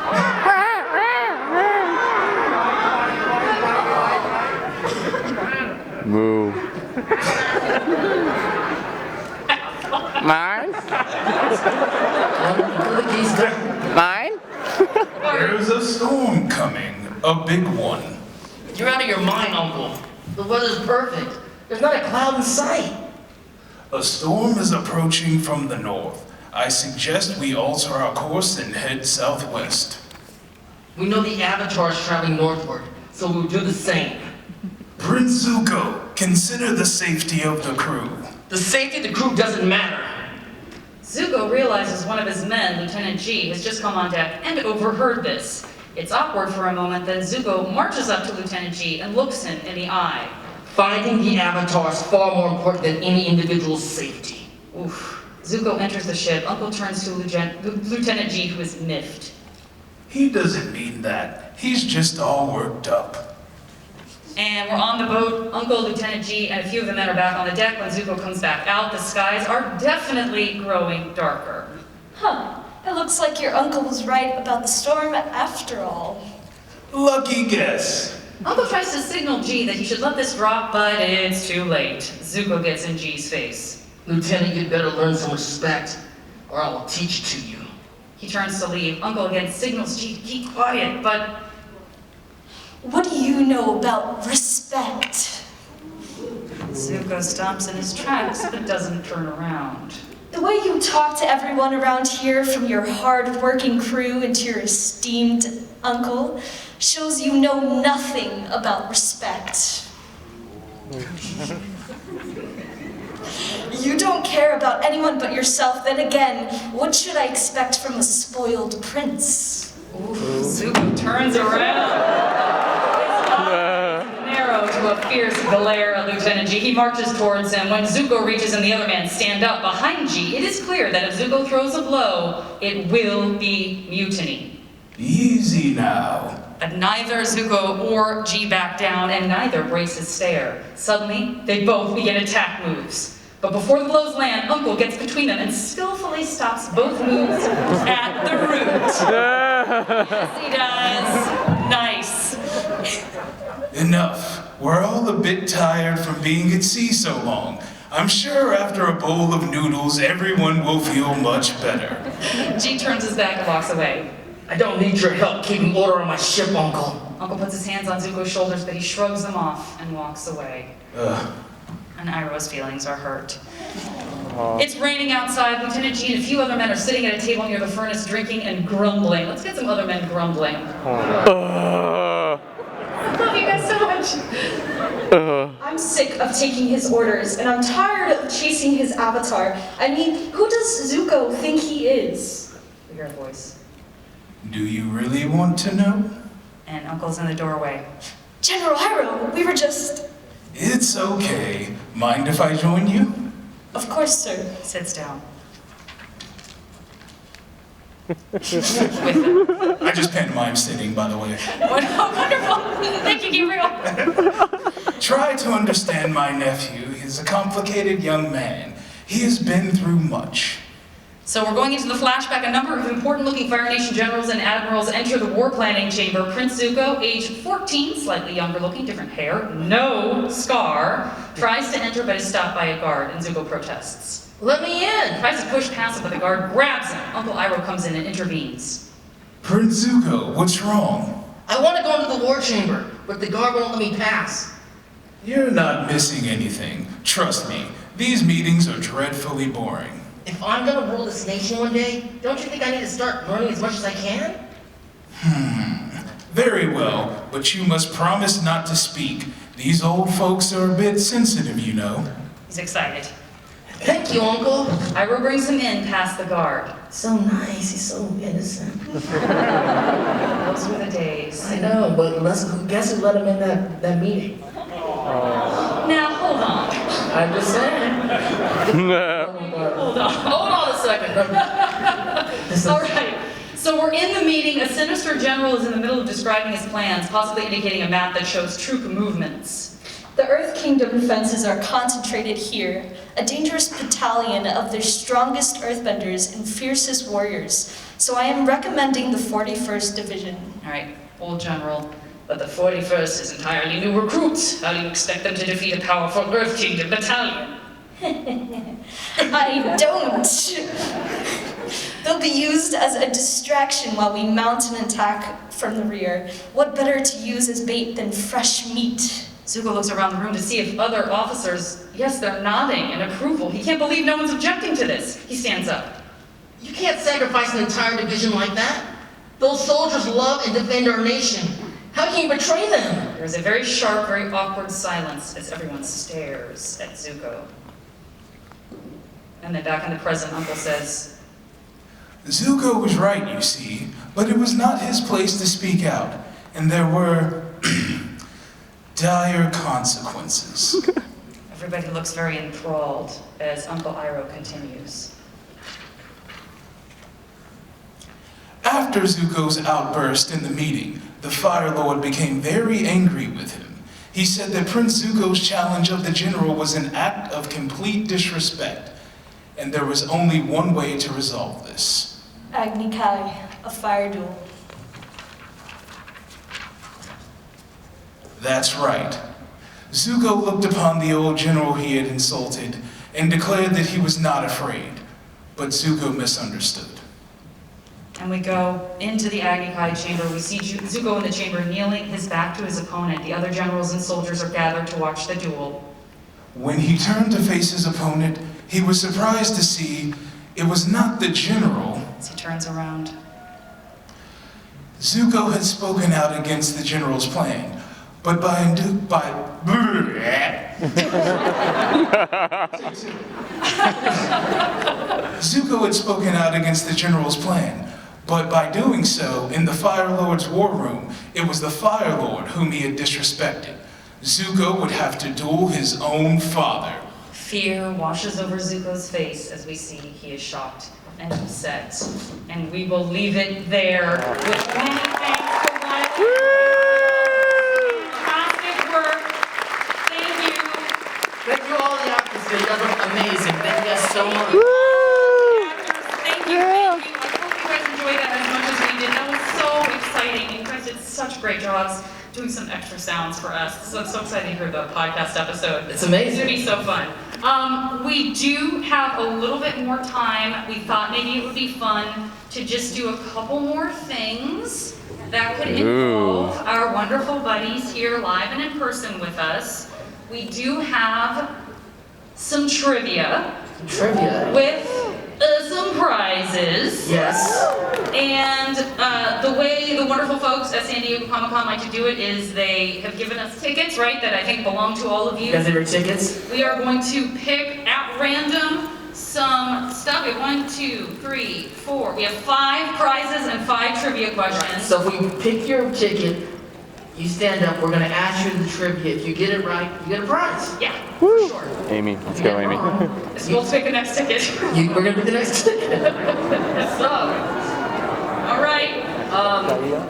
Moo. Mine? The geese go. Mine? There's a storm coming, a big one. You're out of your mind, Uncle. The weather's perfect. There's not a cloud in sight. A storm is approaching from the north. I suggest we alter our course and head southwest. We know the Avatar is traveling northward, so we'll do the same. Prince Zuko, consider the safety of the crew. The safety of the crew doesn't matter. Zuko realizes one of his men, Lieutenant G, has just come on deck and overheard this. It's awkward for a moment, then Zuko marches up to Lieutenant G and looks him in the eye. Finding the Avatar is far more important than any individual's safety. Oof. Zuko enters the ship. Uncle turns to Lieutenant G, who is miffed. He doesn't mean that. He's just all worked up. And we're on the boat. Uncle, Lieutenant G, and a few of the men are back on the deck when Zuko comes back out. The skies are definitely growing darker. Huh. It looks like your uncle was right about the storm after all. Lucky guess. Uncle tries to signal G that he should let this drop, but it's too late. Zuko gets in G's face. Lieutenant, you'd better learn some respect, or I will teach it to you. He turns to leave. Uncle again signals G to keep quiet, but... What do you know about respect? Zuko stops in his tracks, but doesn't turn around. The way you talk to everyone around here, from your hard-working crew and to your esteemed uncle, shows you know nothing about respect. You don't care about anyone but yourself, then again, what should I expect from a spoiled prince? Ooh, Zuko turns around. Narrow to a fierce glare at Lieutenant G. He marches towards him. When Zuko reaches him, the other men stand up behind G. It is clear that if Zuko throws a blow, it will be mutiny. Easy now. But neither Zuko or G back down, and neither breaks his stare. Suddenly, they both begin attack moves. But before the blows land, Uncle gets between them and skillfully stops both moves at the root. Yes, he does. Nice. Enough. We're all a bit tired from being at sea so long. I'm sure after a bowl of noodles, everyone will feel much better. G turns his back and walks away. I don't need your help keeping order on my ship, Uncle. Uncle puts his hands on Zuko's shoulders, but he shrugs them off and walks away. And Iroh's feelings are hurt. It's raining outside. Lieutenant G and a few other men are sitting at a table near the furnace drinking and grumbling. Let's get some other men grumbling. I love you guys so much. I'm sick of taking his orders, and I'm tired of chasing his avatar. I mean, who does Zuko think he is? We hear a voice. Do you really want to know? And Uncle's in the doorway. General Iroh, we were just... It's okay. Mind if I join you? Of course, sir. Sits down. I just pantomime sitting, by the way. Wonderful. Thank you, Gabriel. Try to understand my nephew. He's a complicated young man. He has been through much. So we're going into the flashback. A number of important-looking Fire Nation generals and admirals enter the war planning chamber. Prince Zuko, age 14, slightly younger-looking, different hair, no scar, tries to enter but is stopped by a guard, and Zuko protests. Let me in! Tries to push past him, but the guard grabs him. Uncle Iroh comes in and intervenes. Prince Zuko, what's wrong? I want to go into the war chamber, but the guard won't let me pass. You're not missing anything. Trust me, these meetings are dreadfully boring. If I'm gonna rule this nation one day, don't you think I need to start learning as much as I can? Very well, but you must promise not to speak. These old folks are a bit sensitive, you know. He's excited. Thank you, Uncle. Iroh brings him in past the guard. So nice, he's so innocent. Those were the days. I know, but guess who let him in that meeting? Now, hold on. I'm just saying. Hold on a second. All right. So we're in the meeting. A sinister general is in the middle of describing his plans, possibly indicating a map that shows troop movements. The Earth Kingdom defenses are concentrated here, a dangerous battalion of their strongest earthbenders and fiercest warriors. So I am recommending the 41st Division. All right, old general. But the 41st is entirely new recruits. How do you expect them to defeat a powerful Earth Kingdom battalion? I don't. They'll be used as a distraction while we mount an attack from the rear. What better to use as bait than fresh meat? Zuko looks around the room to see if other officers, yes, they're nodding in approval. He can't believe no one's objecting to this. He stands up. You can't sacrifice an entire division like that. Those soldiers love and defend our nation. How can you betray them? There's a very sharp, very awkward silence as everyone stares at Zuko. And then back in the present, Uncle says, Zuko was right, you see, but it was not his place to speak out, and there were dire consequences. Everybody looks very enthralled as Uncle Iroh continues. After Zuko's outburst in the meeting, the Fire Lord became very angry with him. He said that Prince Zuko's challenge of the general was an act of complete disrespect, and there was only one way to resolve this. Agni Kai, a fire duel. That's right. Zuko looked upon the old general he had insulted and declared that he was not afraid, but Zuko misunderstood. And we go into the Agni Kai chamber. We see Zuko in the chamber kneeling, his back to his opponent. The other generals and soldiers are gathered to watch the duel. When he turned to face his opponent, he was surprised to see it was not the general. As he turns around. Zuko had spoken out against the general's plan, but Zuko had spoken out against the general's plan, but by doing so, in the Fire Lord's war room, it was the Fire Lord whom he had disrespected. Zuko would have to duel his own father. Fear washes over Zuko's face as we see he is shocked and upset. And we will leave it there with many thanks to one. Fantastic work. Thank you. Thank you all the actors. You guys are amazing. Thank you guys so much. Thank you. I hope you guys enjoyed that as much as we did. That was so exciting. You guys did such great jobs doing some extra sounds for us. So I'm so excited to hear the podcast episode. It's amazing. It's gonna be so fun. We do have a little bit more time. We thought maybe it would be fun to just do a couple more things that could involve our wonderful buddies here live and in person with us. We do have some trivia. With some prizes. Yes. And the way the wonderful folks at San Diego Comic-Con like to do it is they have given us tickets, right, that I think belong to all of you. You guys have your tickets? We are going to pick at random some stuff. We have 1, 2, 3, 4. We have 5 prizes and 5 trivia questions. Right. So if we pick your ticket, you stand up, we're gonna ask you the trivia. If you get it right, you get a prize. Yeah, for sure. Amy, let's go, Amy. We'll take the next ticket. We're gonna pick the next ticket. So, all right.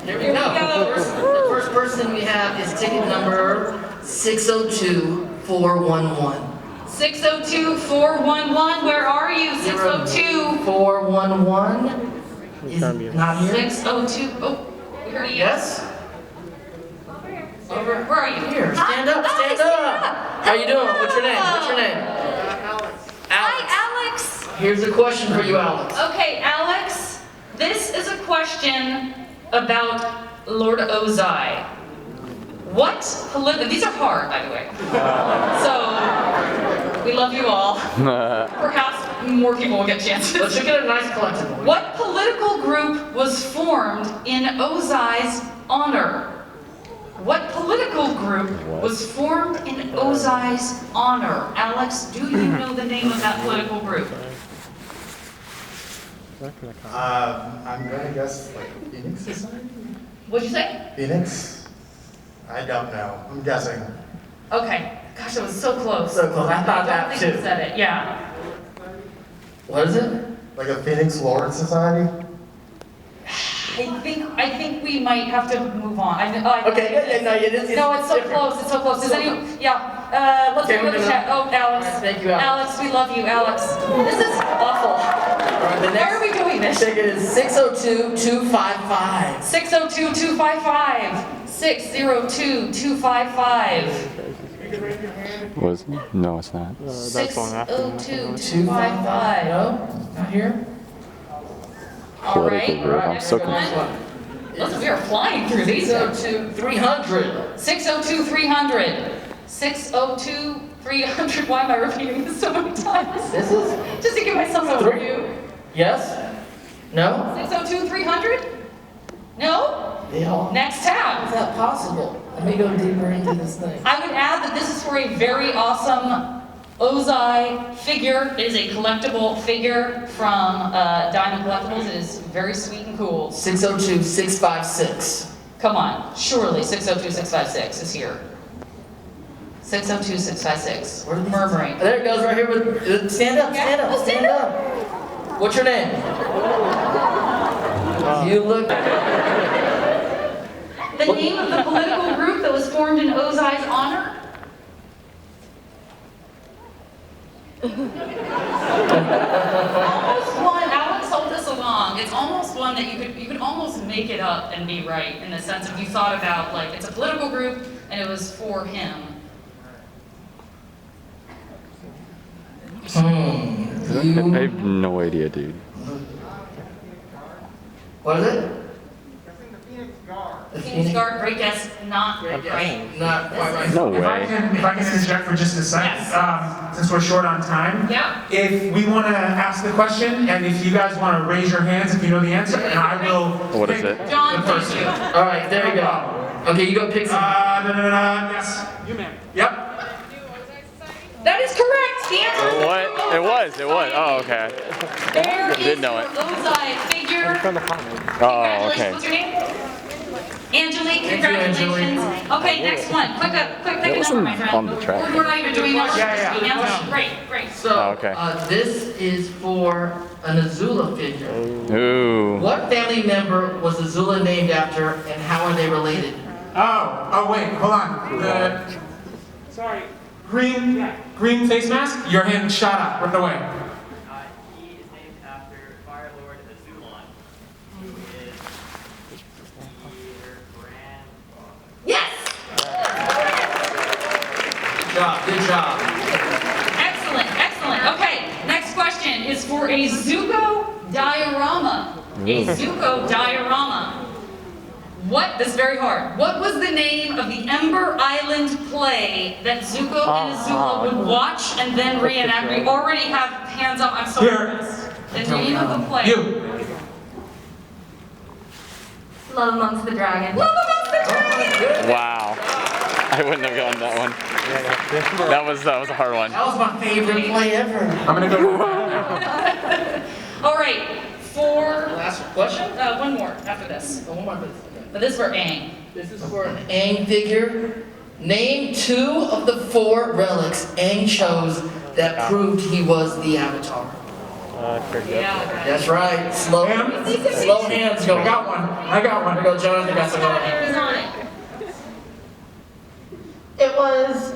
Here we go. The first person we have is ticket number 602-411. 602-411, where are you? 602. 411 is not here. 602. Oh, we heard you. Yes? Over. Where are you? Here. Stand up. Stand up. How you doing? What's your name? What's your name? Alex. Hi, Alex. Here's a question for you, Alex. Okay, Alex. This is a question about Lord Ozai. What political... These are hard, by the way. So, we love you all. Perhaps more people will get chances. Let's get a nice collective. What political group was formed in Ozai's honor? What political group was formed in Ozai's honor? Alex, do you know the name of that political group? I'm gonna guess like Phoenix Society? What'd you say? Phoenix? I don't know. I'm guessing. Okay. Gosh, that was so close. So close. I thought that don't too. think you said it. Yeah. What is it? Like a Phoenix Lord Society? I think we might have to move on. Okay, no, it is. No, it's so close. It's so close. Does anyone? Yeah. Let's go to the chat. Oh, Alex. Thank you, Alex. Alex, we love you, Alex. This is awful. Why are we doing this? Ticket is 602-255. 602-255. 602-255. Was it? No, it's not. 602-255. No, not here. All right. I'm so confused. Listen, we are flying through these. 602-300. 602-300. 602-300. Why am I repeating this so many times? This is? Just to give myself a review. Yes? No? 602-300? No? Yeah. Next tab. Is that possible? Let me go deeper into this thing. I would add that this is for a very awesome Ozai figure. It is a collectible figure from Diamond Collectibles. It is very sweet and cool. 602-656. Come on, surely 602-656 is here. 602-656. We're murmuring. There it goes, right here. Stand up, stand up, stand up. What's your name? You look. The name of the political group that was formed in Ozai's honor? Almost one. Alex helped us along. It's almost one that you could almost make it up and be right in the sense of you thought about like it's a political group and it was for him. I have no idea, dude. What is it? The Phoenix Guard, great guess, not right. Not quite right. No way. If I can interject for just a second, since we're short on time. Yeah. If we want to ask the question, and if you guys want to raise your hands if you know the answer, and I will. What is it? John, thank you. All right, there you go. Okay, you go pick some. Yes. You, ma'am. Yep. That is correct. The answer is What? It was. Oh, okay. There is Didn't know it. Ozai figure. Oh, okay. What's your name? Angelique, Thank you, congratulations. Okay, next one. Quick pick a number, my friend. on the track. We're not even doing our Yeah. Great. So, okay. This is for an Azula figure. Ooh. What family member was Azula named after, and how are they related? Oh, wait, hold on. Sorry. Green face mask? Your hand shot up. Right away. He is named after Fire Lord Azulon, who is the job, good job. Excellent, excellent. Okay, next question is for a Zuko diorama. A Zuko diorama. This is very hard. What was the name of the Ember Island play that Zuko and Azula would watch and then reenact? We already have hands up. I'm sorry. Here. The name of the play. You. Love Amongst the Dragons. Love Amongst the Dragons! Wow. I wouldn't have gotten that one. That was a hard one. That was my favorite play ever. I'm gonna go. All right, for Last question? one more after this. One more. But this is for Aang. This is for an Aang figure. Name 2 of the 4 relics Aang chose that proved he was the Avatar. Yeah, That's right. Slow hands. Go. I got one. There go, Jonathan. Got some. Who's on it? It was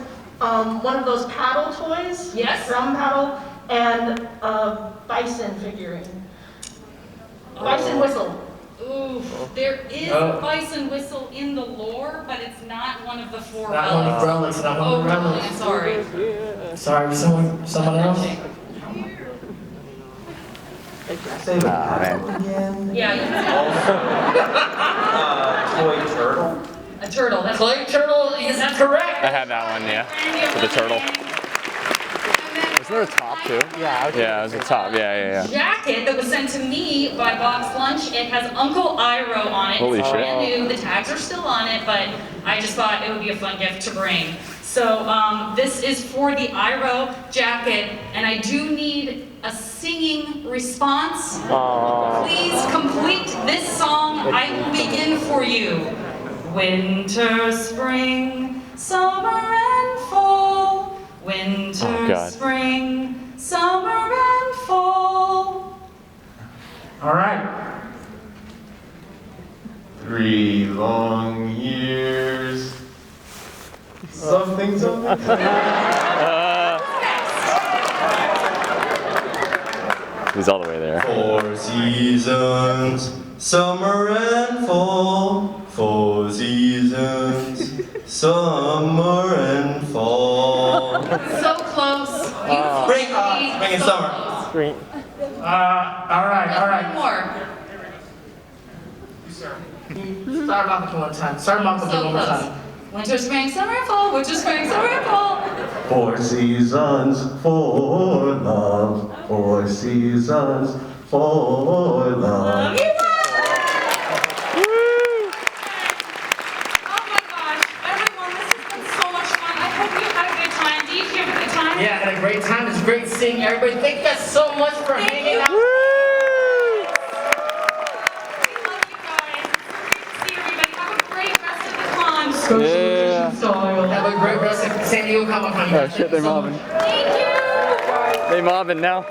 one of those paddle toys. Yes. Drum paddle and a bison figurine. Bison whistle. Ooh, there is a bison whistle in the lore, but it's not one of the 4 Not one of the relics. relics. Not one of the relics. I'm sorry. Sorry, someone else. Say the paddle again. Yeah, you can Toy turtle. a turtle. That's Clay turtle is correct. I had that one, yeah. For the turtle. Wasn't there a top too? Yeah, it was a top. Yeah. jacket that was sent to me by Bob's Lunch. It has Uncle Iroh on it. Holy it's shit. brand new. The tags are still on it, but I just thought it would be a fun gift to bring. So this is for the Iroh jacket, and I do need a singing response. Please complete this song. I will begin for you. Winter, spring, summer, and fall. Winter, spring, summer, and fall. All right. 3 long years. Something. He's all the way there. 4 seasons, summer and fall. 4 seasons, summer and fall. So close. Spring and summer. Spring. All right. One more. Start them off with one time. Start them off with So one more close. time. Winter, spring, summer, and fall. Winter, spring, summer, and fall. 4 seasons for love. 4 seasons for love. Love you. Oh my gosh, everyone, this has been so much fun. I hope you had a good time. Did you have a good time? Yeah, I had a great time. It's great seeing everybody. Thank you guys so much for hanging out. We love you guys. It's so great to see everybody. Have a great rest of the con. Yeah. Have a great rest of San Diego Comic-Con. Oh shit, they mobbing. Thank you. They mobbing now.